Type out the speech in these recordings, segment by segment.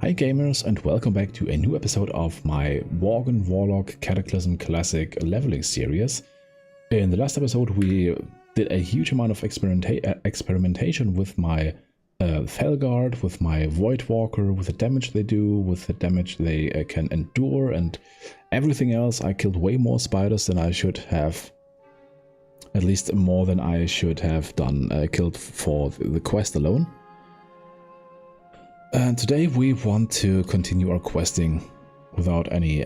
Hi gamers, and welcome back to a new episode of my Worgen Warlock Cataclysm Classic leveling series. In the last episode we did a huge amount of experimentation with my Felguard, with my Void Walker, with the damage they do, with the damage they can endure, and everything else. I killed way more spiders than I should have. At least more than I should have done, killed for the quest alone. And today we want to continue our questing without any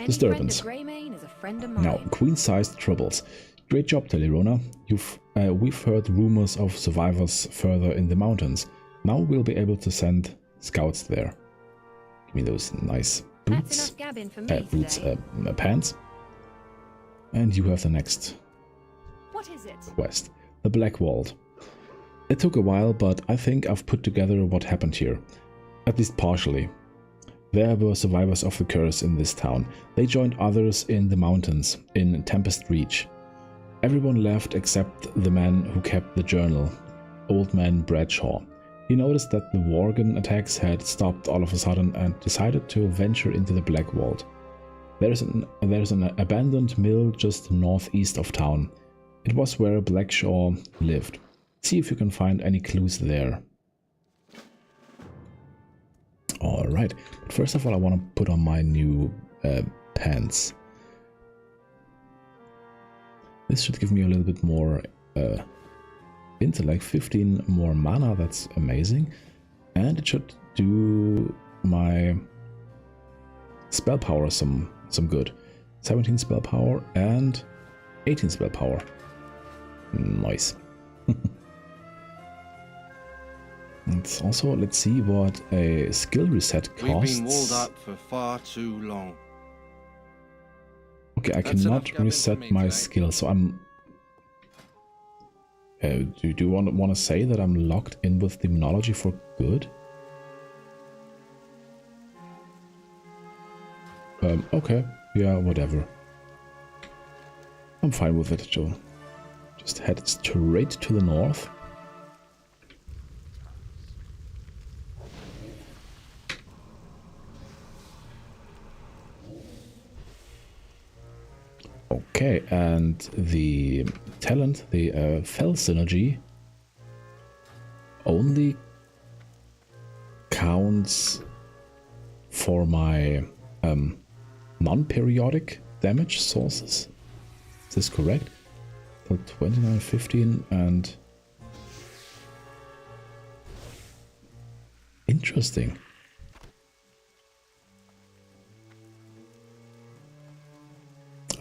disturbance. Now, queen-sized troubles. Great job, Telirona. We've heard rumors of survivors further in the mountains. Now we'll be able to send scouts there. Give me those nice boots. Pants. And you have the next quest, the Black Vault. It took a while, but I think I've put together what happened here, at least partially. There were survivors of the curse in this town. They joined others in the mountains, in Tempest Reach. Everyone left except the man who kept the journal, Old Man Bradshaw. He noticed that the Worgen attacks had stopped all of a sudden and decided to venture into the Black Vault. There's an abandoned mill just northeast of town. It was where Bradshaw lived. See if you can find any clues there. Alright, but first of all I want to put on my new pants. This should give me a little bit more intellect, 15 more mana, that's amazing. And it should do my spell power some good. 17 spell power and 18 spell power. Nice. And also, let's see what a skill reset costs. We've been walled up for far too long. Okay, I cannot reset my skill, so I'm... do you want to say that I'm locked in with demonology for good? Okay, yeah, whatever. I'm fine with it, Joe. Just head straight to the north. Okay, and the talent, the Fel Synergy, only counts for my non-periodic damage sources. Is this correct? So 29, 15 and... Interesting.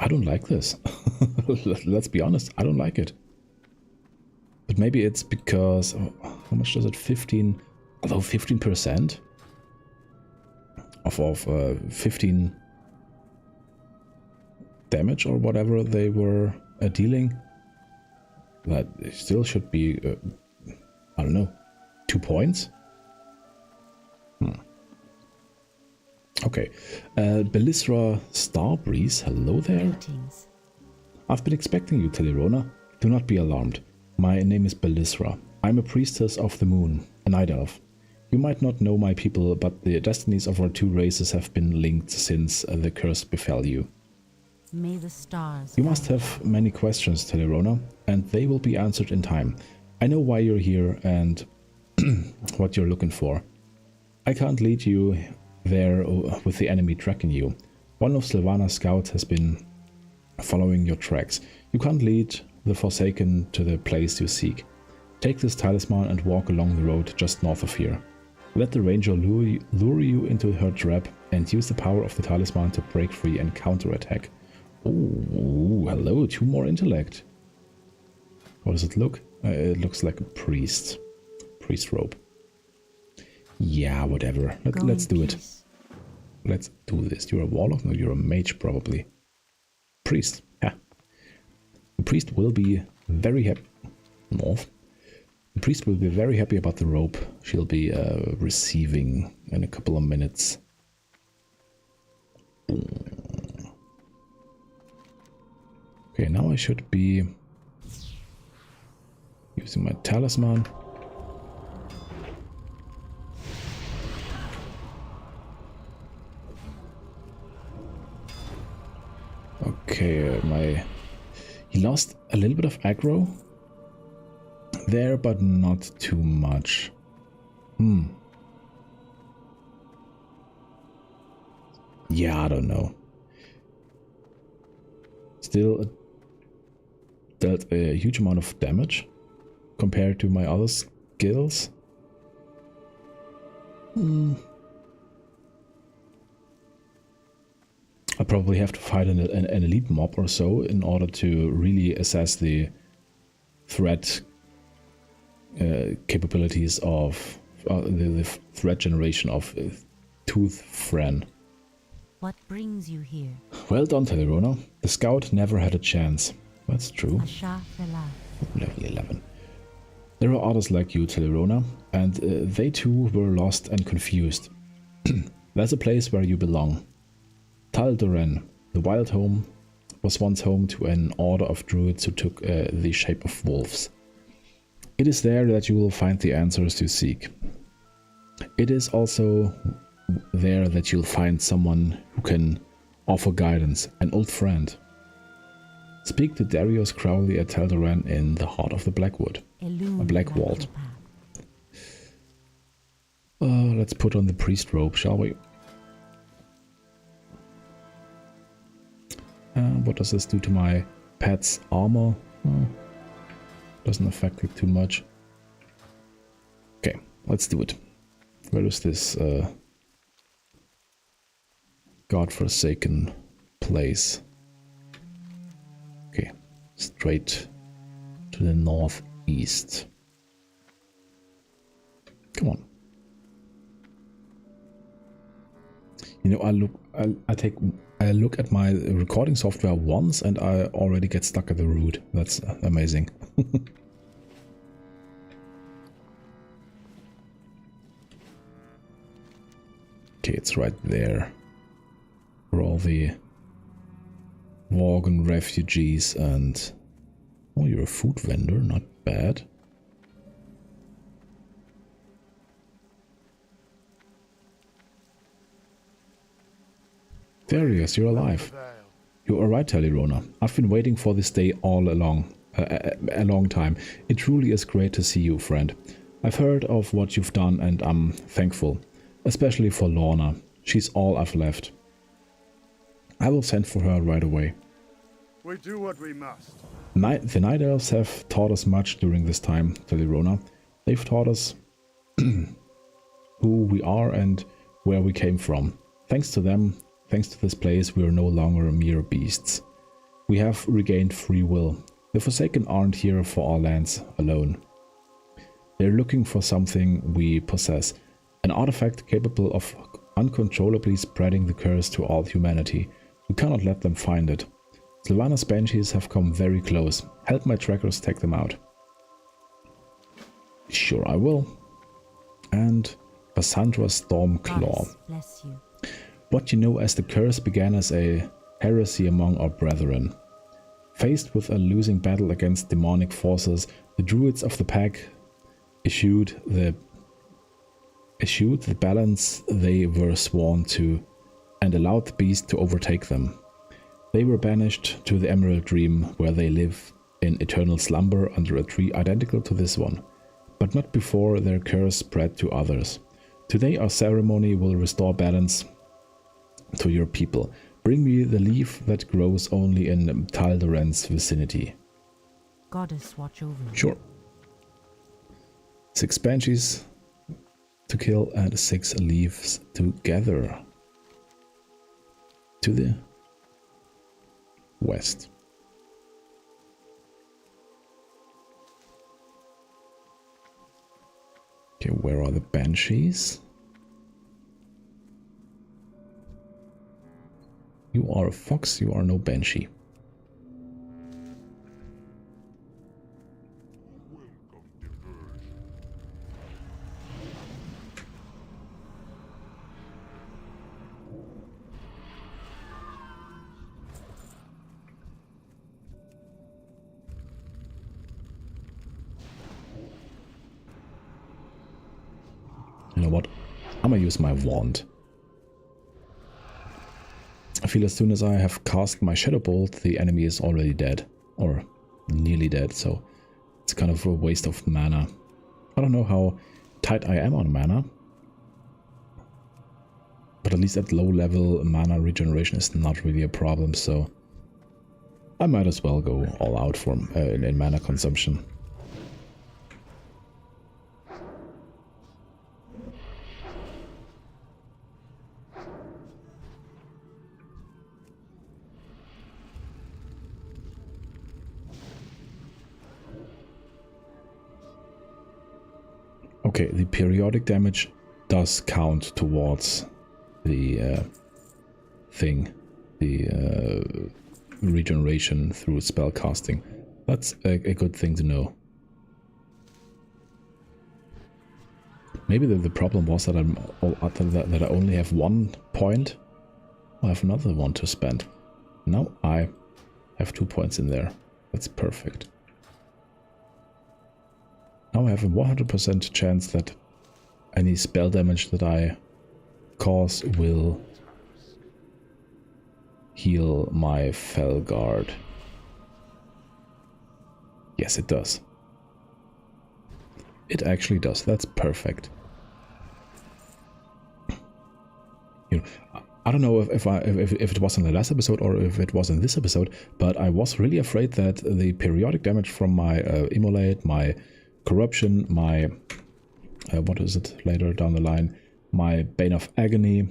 I don't like this. Let's be honest, I don't like it. But maybe it's because... how much does it? 15... Although 15% of 15 damage or whatever they were dealing. That still should be... I don't know. 2 points? Okay, Belisra Starbreeze, hello there. Greetings. I've been expecting you, Telirona. Do not be alarmed. My name is Belisra. I'm a priestess of the moon, a night elf. You might not know my people, but the destinies of our two races have been linked since the curse befell you. May the stars... You must have many questions, Telirona, and they will be answered in time. I know why you're here and what you're looking for. I can't lead you there with the enemy tracking you. One of Sylvana's scouts has been following your tracks. You can't lead the Forsaken to the place you seek. Take this talisman and walk along the road just north of here. Let the ranger lure you into her trap and use the power of the talisman to break free and counterattack. Oh, hello, 2 more intellect. How does it look? It looks like a priest. Priest robe. Yeah, whatever. Let's do it. Let's do this. You're a warlock? No, you're a mage, probably. Priest. Yeah. The priest will be very happy. North. The priest will be very happy about the robe she'll be receiving in a couple of minutes. Okay, now I should be Using my talisman. Okay, he lost a little bit of aggro there, but not too much. Yeah, I don't know. Still dealt a huge amount of damage compared to my other skills. I probably have to fight an elite mob or so in order to really assess the threat capabilities of the threat generation of Tooth Fran. What brings you here? Well done, Telerona. The scout never had a chance. That's true. Asha Fela. Level 11. There are others like you, Telerona, and they too were lost and confused. There's a place where you belong. Tal'Doren, the wild home, was once home to an order of druids who took the shape of wolves. It is there that you will find the answers you seek. It is also there that you'll find someone who can offer guidance, an old friend. Speak to Darius Crowley at Tal'Doren in the heart of the Blackwood, a black vault. Let's put on the priest robe, shall we? What does this do to my pet's armor? Doesn't affect it too much. Okay, let's do it. Where is this godforsaken place? Okay, straight to the northeast. Come on. You know, I look at my recording software once and I already get stuck at the root. That's amazing. Okay, it's right there. For all the Worgen refugees and... Oh, you're a food vendor, not bad. Darius, you're alive. You are right, Telerona. I've been waiting for this day all along. A long time. It truly is great to see you, friend. I've heard of what you've done and I'm thankful. Especially for Lorna. She's all I've left. I will send for her right away. We do what we must. The Night Elves have taught us much during this time, Telerona. They've taught us who we are and where we came from. Thanks to them, thanks to this place, we are no longer mere beasts. We have regained free will. The Forsaken aren't here for our lands alone. They're looking for something we possess. An artifact capable of uncontrollably spreading the curse to all humanity. We cannot let them find it. Sylvanas banshees have come very close. Help my trackers take them out. Sure I will. And Cassandra's Stormclaw. Bless you. What you know as the curse began as a heresy among our brethren. Faced with a losing battle against demonic forces, the druids of the pack eschewed the balance they were sworn to and allowed the beast to overtake them. They were banished to the Emerald Dream, where they live in eternal slumber under a tree identical to this one, but not before their curse spread to others. Today our ceremony will restore balance to your people. Bring me the leaf that grows only in Tal'Doren's vicinity. Goddess, watch over me. Sure. 6 banshees to kill and 6 leaves to gather. To the west. Okay, where are the banshees? You are a fox, you are no banshee. I'm gonna use my wand. I feel as soon as I have cast my Shadow Bolt, the enemy is already dead. Or nearly dead, so it's kind of a waste of mana. I don't know how tight I am on mana. But at least at low level, mana regeneration is not really a problem, so I might as well go all out for in mana consumption. Okay, the periodic damage does count towards the thing, the regeneration through spell casting. That's a good thing to know. Maybe the problem was that that I only have 1 point. I have another one to spend. Now I have 2 points in there. That's perfect. Now I have a 100% chance that any spell damage that I cause will heal my Felguard. Yes, it does. It actually does. That's perfect. You know, I don't know if it was in the last episode or if it was in this episode, but I was really afraid that the periodic damage from my Immolate, my Corruption, my what is it later down the line, my Bane of Agony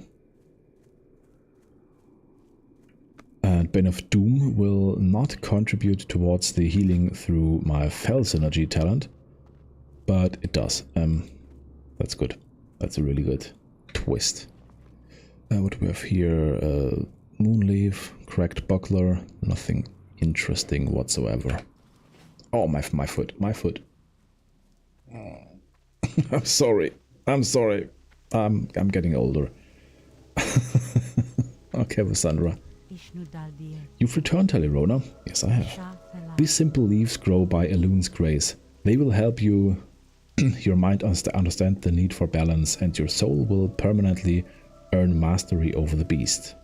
and Bane of Doom will not contribute towards the healing through my Fel Synergy talent, but it does. That's good. That's a really good twist. What do we have here? Moonleaf, Cracked Buckler, nothing interesting whatsoever. Oh, my foot, my foot. I'm sorry. I'm sorry. I'm getting older. Okay, Vassandra. You've returned, Telerona. Yes, I have. These simple leaves grow by Elune's grace. They will help you, your mind understand the need for balance, and your soul will permanently earn mastery over the beast.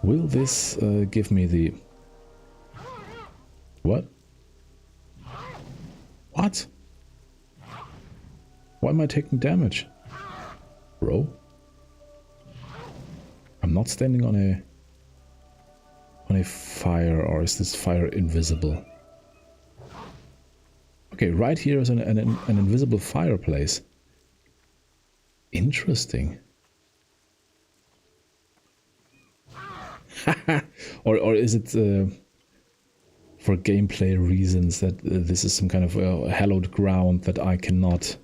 Will this give me the... What? What? Why am I taking damage? Bro? I'm not standing on a fire, or is this fire invisible? Okay, right here is an invisible fireplace. Interesting. or is it for gameplay reasons that this is some kind of hallowed ground that I cannot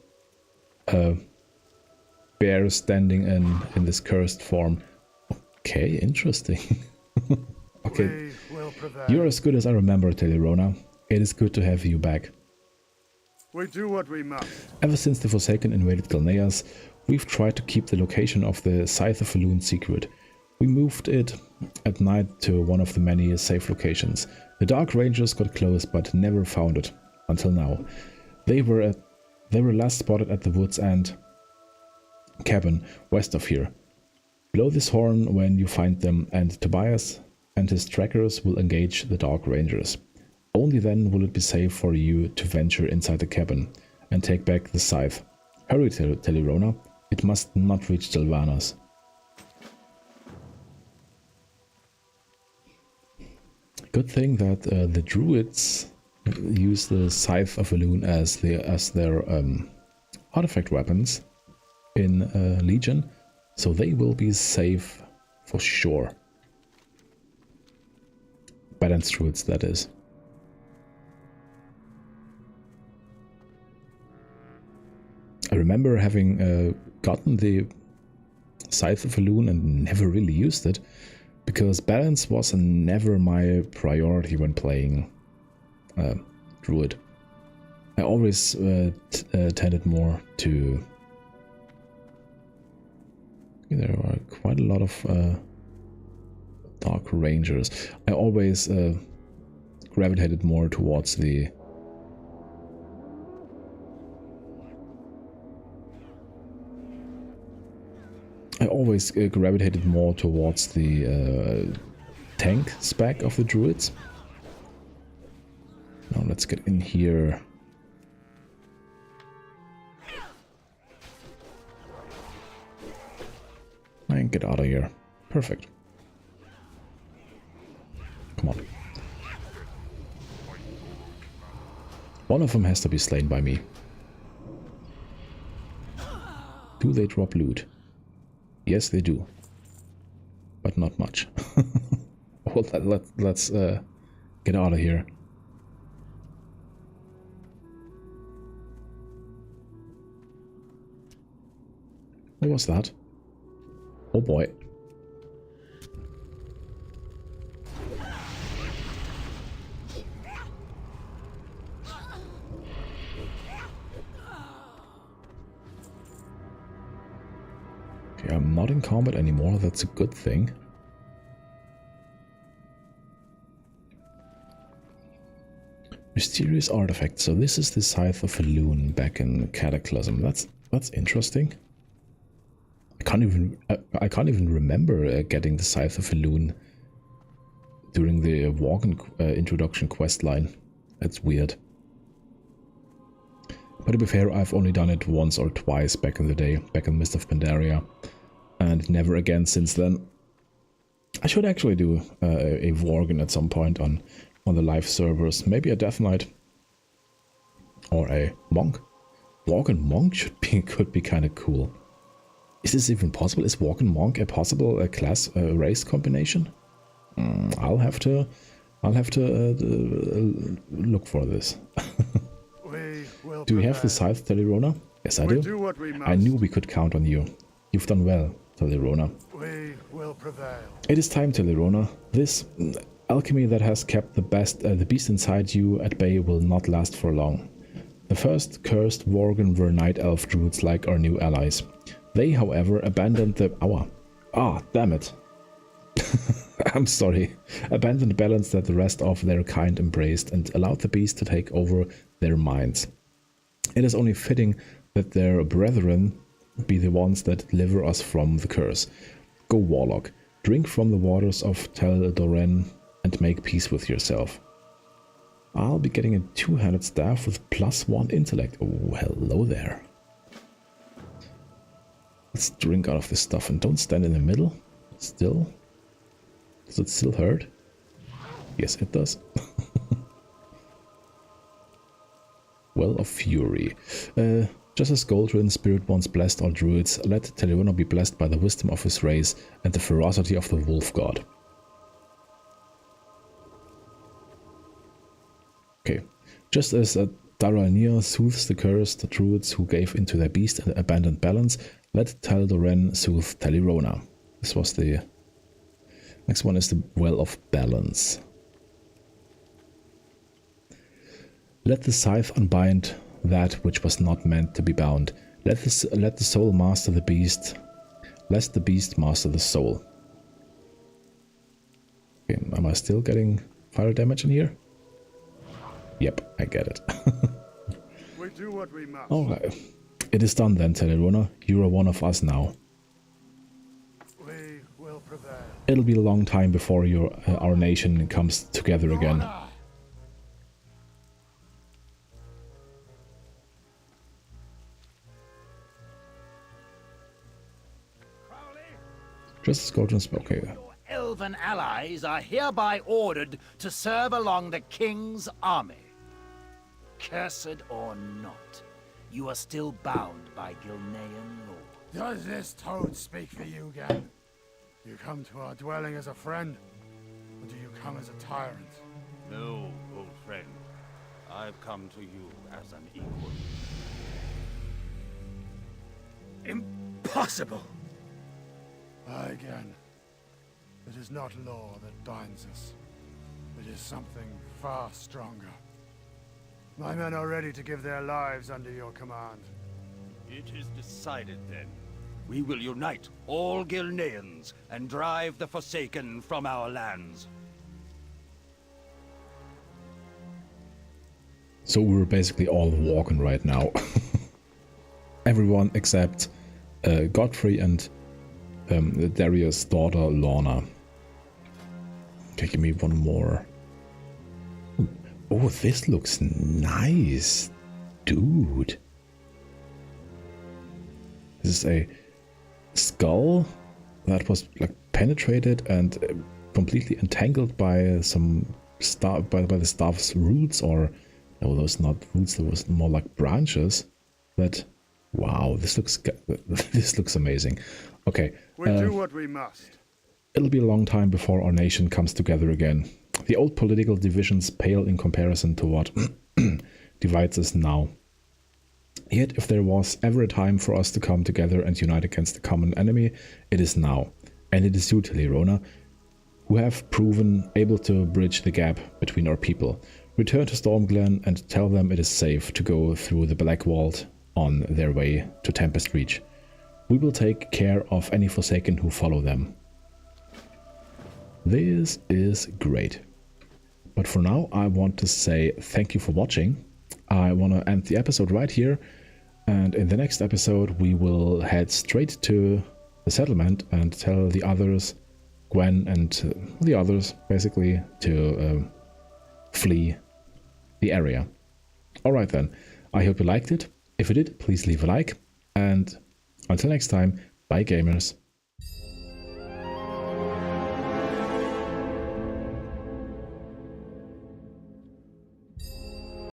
bear standing in this cursed form? Okay, interesting. Okay, you're as good as I remember, Telerona. It is good to have you back. We do what we must. Ever since the Forsaken invaded Galneas, we've tried to keep the location of the Scythe of Elune secret. We moved it at night to one of the many safe locations. The Dark Rangers got close but never found it, until now. They were last spotted at the Woods End cabin west of here. Blow this horn when you find them, and Tobias and his trackers will engage the Dark Rangers. Only then will it be safe for you to venture inside the cabin and take back the scythe. Hurry, Telerona. It must not reach Sylvanas. Good thing that the druids use the Scythe of Elune as their artifact weapons in Legion, so they will be safe for sure. Balanced druids, that is. I remember having gotten the Scythe of Elune and never really used it, because balance was never my priority when playing Druid. I always tended more to... There are quite a lot of Dark Rangers. I always gravitated more towards the... always gravitated more towards the tank spec of the druids. Now let's get in here. And get out of here. Perfect. Come on. One of them has to be slain by me. Do they drop loot? Yes, they do. But not much. Well, let's get out of here. What was that? Oh boy. Okay, I'm not in combat anymore, that's a good thing. Mysterious artifact. So this is the Scythe of Elune back in Cataclysm. That's interesting. I can't even remember getting the Scythe of Elune during the Worgen introduction quest line. That's weird. But to be fair, I've only done it once or twice back in the day, back in Mist of Pandaria, and never again since then. I should actually do a Worgen at some point on the live servers. Maybe a Death Knight or a Monk. Worgen Monk could be kind of cool. Is this even possible? Is Worgen Monk a possible class race combination? I'll have to look for this. Do we have the Scythe, Telirona? Yes, I do. I knew we could count on you. You've done well, Telirona. We will prevail. It is time, Telirona. This alchemy that has kept the beast inside you at bay will not last for long. The first cursed Worgen were night elf druids like our new allies. They, however, abandoned the... damn it. I'm sorry. Abandoned the balance that the rest of their kind embraced and allowed the beast to take over their minds. It is only fitting that their brethren be the ones that deliver us from the curse. Go, Warlock. Drink from the waters of Tel Doren and make peace with yourself. I'll be getting a two-handed staff with +1 intellect. Oh, hello there. Let's drink out of this stuff and don't stand in the middle. Still? Does it still hurt? Yes, it does. Well of Fury. Just as Goldrin Spirit once blessed all druids, let Telirona be blessed by the wisdom of his race and the ferocity of the wolf god. Okay. Just as Daranir soothes the cursed druids who gave into their beast and abandoned balance, let Taldoren soothe Telirona. This was the... Next one is the Well of Balance. Let the scythe unbind that which was not meant to be bound. Let the soul master the beast, lest the beast master the soul. Okay, am I still getting fire damage in here? Yep, I get it. We do what we must. Alright. It is done then, Telirona. You are one of us now. We will prevail. It'll be a long time before our nation comes together again. Just as Goldrin spoke. Okay. Your elven allies are hereby ordered to serve along the king's army. Cursed or not, you are still bound by Gilnean law. Does this toad speak for you again? You come to our dwelling as a friend, or do you come as a tyrant? No, old friend. I've come to you as an equal. Impossible! Again, it is not law that binds us. It is something far stronger. My men are ready to give their lives under your command. It is decided then. We will unite all Gilneans and drive the Forsaken from our lands. So we're basically all walking right now. Everyone except Godfrey and Darius' daughter, Lorna. Okay, give me one more. Oh, this looks nice, dude. This is a skull that was like penetrated and completely entangled by some by the staff's roots, or no, those not roots. There was more like branches. But wow, this looks amazing. Okay, We do what we must. it'll be a long time before our nation comes together again. The old political divisions pale in comparison to what divides us now. Yet, if there was ever a time for us to come together and unite against the common enemy, it is now. And it is you, Telerona, who have proven able to bridge the gap between our people. Return to Stormglen and tell them it is safe to go through the Black Vault on their way to Tempest Reach. We will take care of any Forsaken who follow them. This is great. But for now, I want to say thank you for watching. I want to end the episode right here, and in the next episode we will head straight to the settlement and tell the others, Gwen and the others, basically, to flee the area. Alright then, I hope you liked it. If you did, please leave a like, and until next time, bye gamers.